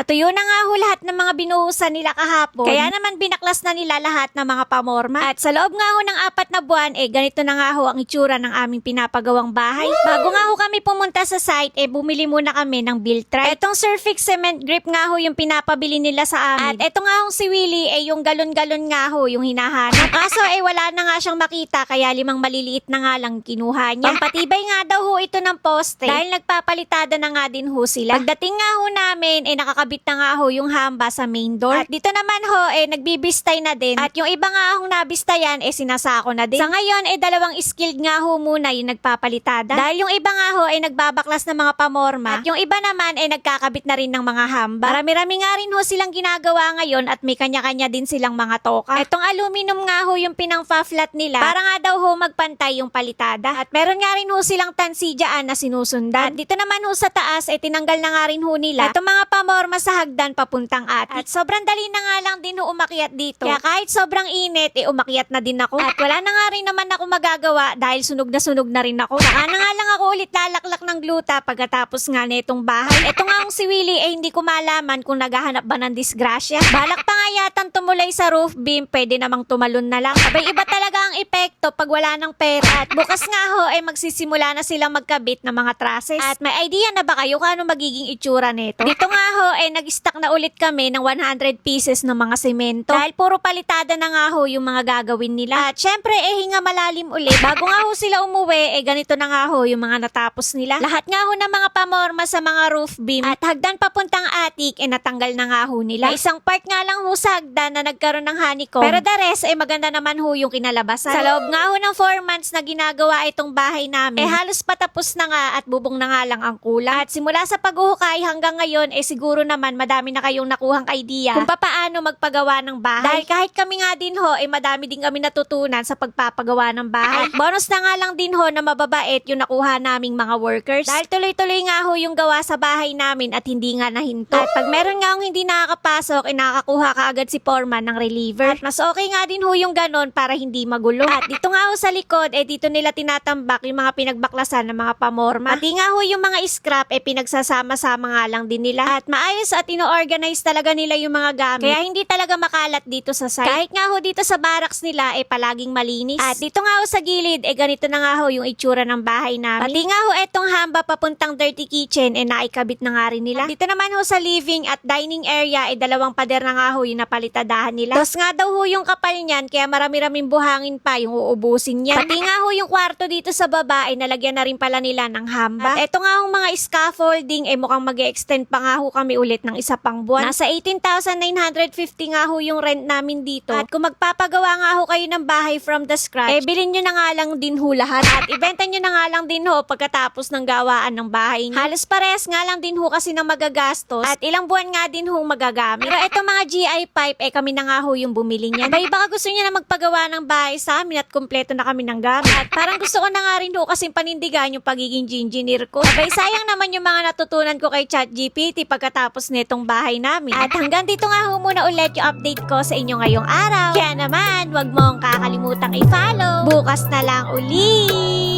Natuyo na nga ho lahat ng mga binuhusan nila kahapon. Kaya naman binaklas na nila lahat ng mga pamorma. At sa loob nga ho ng 4 na buwan, ganito na nga ho ang itsura ng aming pinapagawang bahay. Bago nga ho kami pumunta sa site, bumili muna kami ng Buildtrite. Etong Surfix Cement Grip nga ho yung pinapabili nila sa amin. At eto nga hong si Willie, yung galon-galon nga ho yung hinahanap. Kaso wala na nga siyang makita, kaya 5 maliliit na nga lang kinuha niya. Pampatibay nga daw ho ito ng poste. Dahil nagpapalitada na nga din ho sila. Pagdating nga ho namin, nakakabit na nga ho yung hamba sa main door. At dito naman ho, nagbibistay na din. At yung iba nga hong nabistayan, sinasako na din. Sa ngayon, 2 skilled nga ho muna yung nagpapalitada. Dahil yung iba nga ho, nagbabaklas ng mga pamorma. At yung iba naman, nagkakabit na rin ng mga hamba. Marami-rami nga rin ho silang ginagawa ngayon at may kanya-kanya din silang mga toka. Etong aluminum nga ho yung pinang-fa-flat nila para nga daw ho magpantay yung palitada. At meron nga rin ho silang tansi dyan na sinusundan. At dito naman ho sa taas, tinanggal na nga rin ho nila itong mga pamorma sa hagdan papuntang attic. At sobrang dali na nga lang din ho umakyat dito. Kaya kahit sobrang init, umakyat na din ako. At wala na nga rin naman ako magagawa dahil sunog na rin ako. Saka na nga lang ako ulit lalaklak ng gluta pagkatapos nga netong bahay. Eto nga si Willie, hindi ko malaman kung naghahanap ba ng disgrasya. Balak pa nga yatang tumulay sa roof beam, pwede namang tumalon na lang. Abay, iba talaga ang epekto pag wala ng pera. At bukas nga ho, magsisimula na silang magkabit ng mga trusses. At may idea na ba kayo kung ano magiging itsura nito? Dito nga ho, nag-stock na ulit kami ng 100 pieces ng mga semento. Dahil puro palitada na nga ho yung mga gagawin nila. At syempre, hinga malalim ulit. Bago nga ho sila umuwi, ganito na nga ho yung mga natapos nila. Lahat nga ho ng mga pamorma sa mga roof beam at hagdan papuntang attic, natanggal na nga ho nila. May isang part nga lang ho sa hagdan na nagkaroon ng honeycomb. Pero the rest, maganda naman ho yung kinalabasan. Sa loob nga ho ng 4 months na ginagawa itong bahay namin, halos patapos na nga at bubong na nga lang ang kulang. At simula sa paghuhukay hanggang ngayon, siguro naman madami na kayong nakuhang idea kung paano magpagawa ng bahay. Dahil kahit kami nga din ho, madami din kami natutunan sa pagpapagawa ng bahay. At bonus na nga lang din ho na mababait yung nakuha naming mga workers. Dahil tuloy-tuloy nga ho yung gawa sa bahay namin at hindi nga nahinto. At pag meron nga hong hindi nakakapasok, nakakakuha ka agad si foreman ng reliever. At mas okay nga din ho yung ganon para hindi magulo. At dito nga ho sa likod, dito nila tinatambak yung mga pinagbaklasan ng mga pamorma. Pati nga ho yung mga scrap, pinagsasama-sama nga lang din nila. At maayos at ino-organize talaga nila yung mga gamit. Kaya hindi talaga makalat dito sa site. Kahit nga ho dito sa barracks nila, palaging malinis. At dito nga ho sa gilid, ganito na nga ho yung itsura ng bahay namin. Pati nga ho etong hamba papuntang dirty kitchen, naikabit na nga rin nila. At dito naman ho sa living at dining area, 2 pader na nga ho yung napalitadahan nila. Tapos nga daw ho yung kapal niyan, kaya marami-raming buhangin pa yung uubusin niyan. Pati nga ho yung kwarto dito sa baba, nalagyan na rin pala nila ng hamba. At eto nga ho mga scaffolding, mukhang mag-extend pa nga ho kami ulit ng isa pang buwan. Nasa 18,950 nga ho yung rent namin dito. At kung magpapagawa nga ho kayo ng bahay from the scratch, bilhin nyo na nga lang din ho lahat. At ibenta nyo na nga lang din ho pagkatapos ng gawaan ng bahay nyo. Halos pares nga lang din ho kasi ng magagastos at ilang buwan nga din ho magagamit. Pero eto mga GI pipe, kami na nga ho yung bumili niyan. Abay, baka gusto niya na magpagawa ng bahay sa amin at kompleto na kami ng gamit. At parang gusto ko na nga rin ho kasing panindigan yung pagiging engineer ko. Abay, sayang naman yung mga natutunan ko kay ChatGPT pagkatapos nitong bahay namin. At hanggang dito nga ho muna ulit yung update ko sa inyo ngayong araw. Kaya naman, wag mong kakalimutang i-follow. Bukas na lang uli!